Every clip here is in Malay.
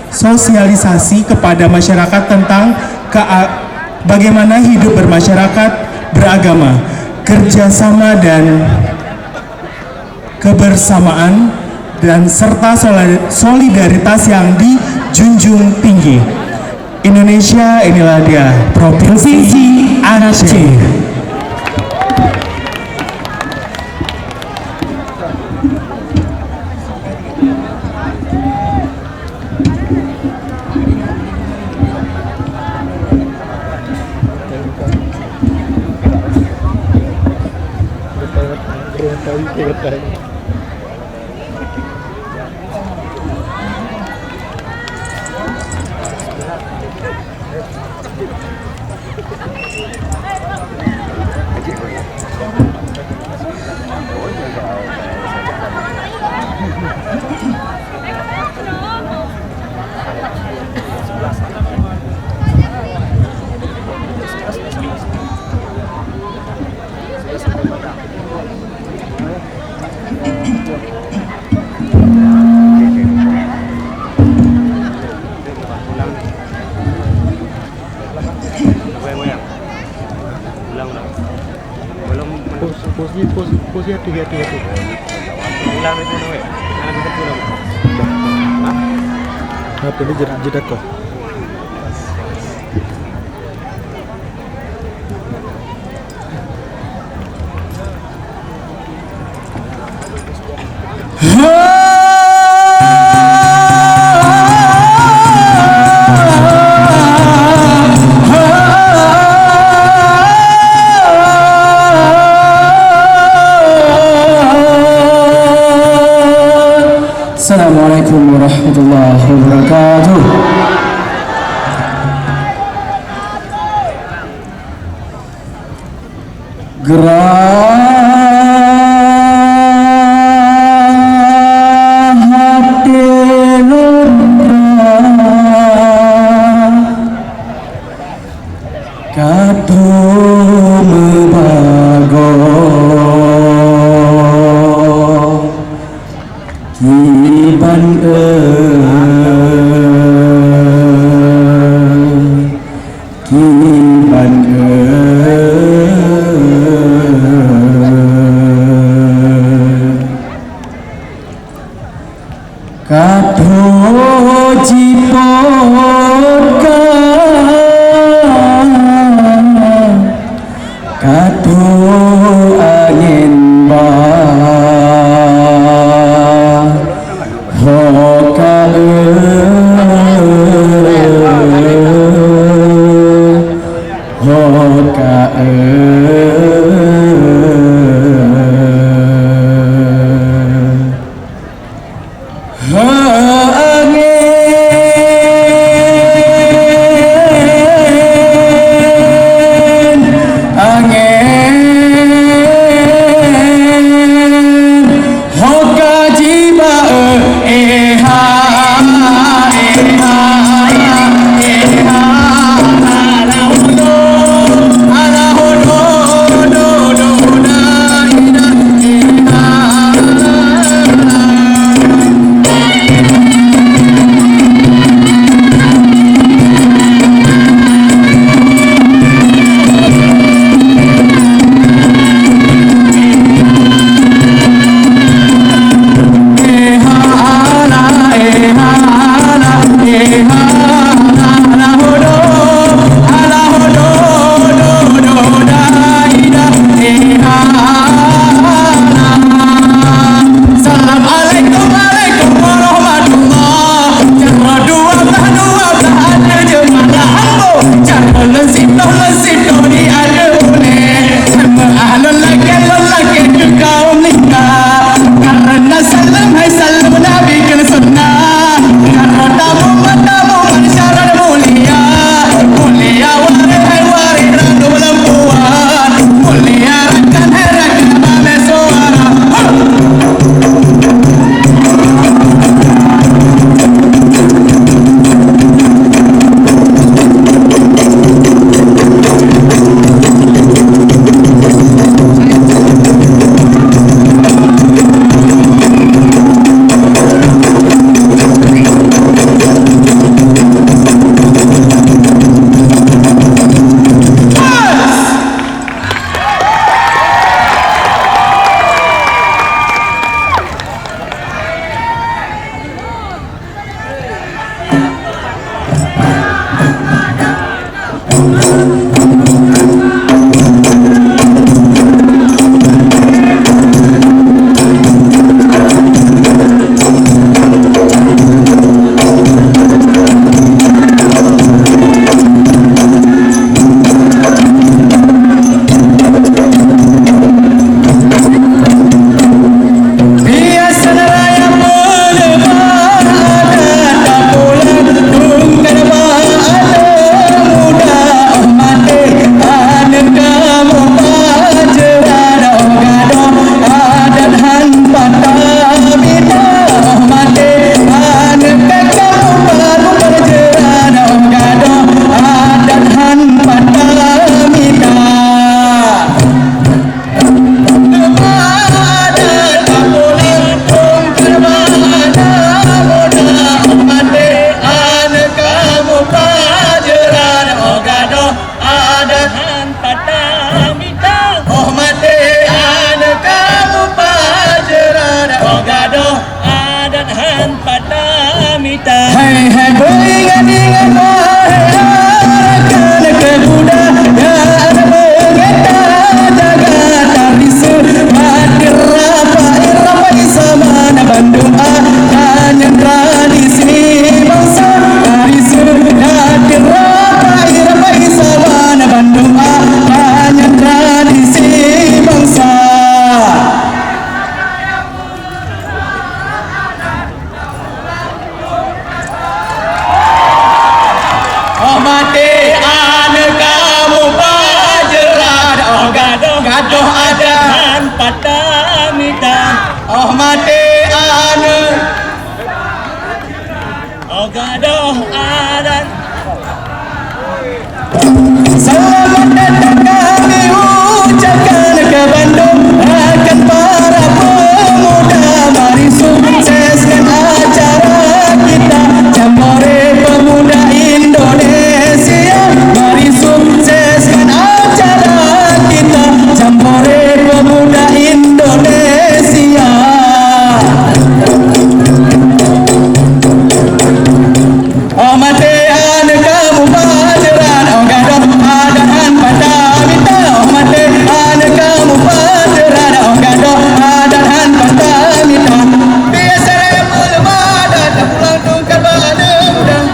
sosialisasi kepada masyarakat tentang bagaimana hidup bermasyarakat beragama, kerjasama dan kebersamaan, dan serta solidaritas yang dijunjung tinggi. Indonesia, inilah dia Provinsi Aceh. Pos hati. Ulang itu nawe. Nak kita pulang. Apa ni jeda kau? Assalamualaikum warahmatullahi wabarakatuh. pada mita. Hai hai beringat-ingat wahai kebudayaan mengeta jaga tarisu hadir rapai samana Bandung hanya tradisi bangsa tarisu hadir rapai samana Bandung hanya tradisi bangsa. Hormati anak kamu pajeran, oh gaduh ada Pada mita. hormati anak Gaduh adan. selamat datang kami ucapkan ke Bandung akan para pemuda, mari sukseskan acara kita Jambore Pemuda Indonesia, mari sukseskan acara kita Jambore Pemuda Indonesia. Hormati anak kamu pajeran, oh gaduh adaan pada mita. Hormati anak kamu pajeran, oh gaduh adaan pada mita. Biasa repul badan, pulang tungkar badan.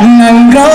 Nganggo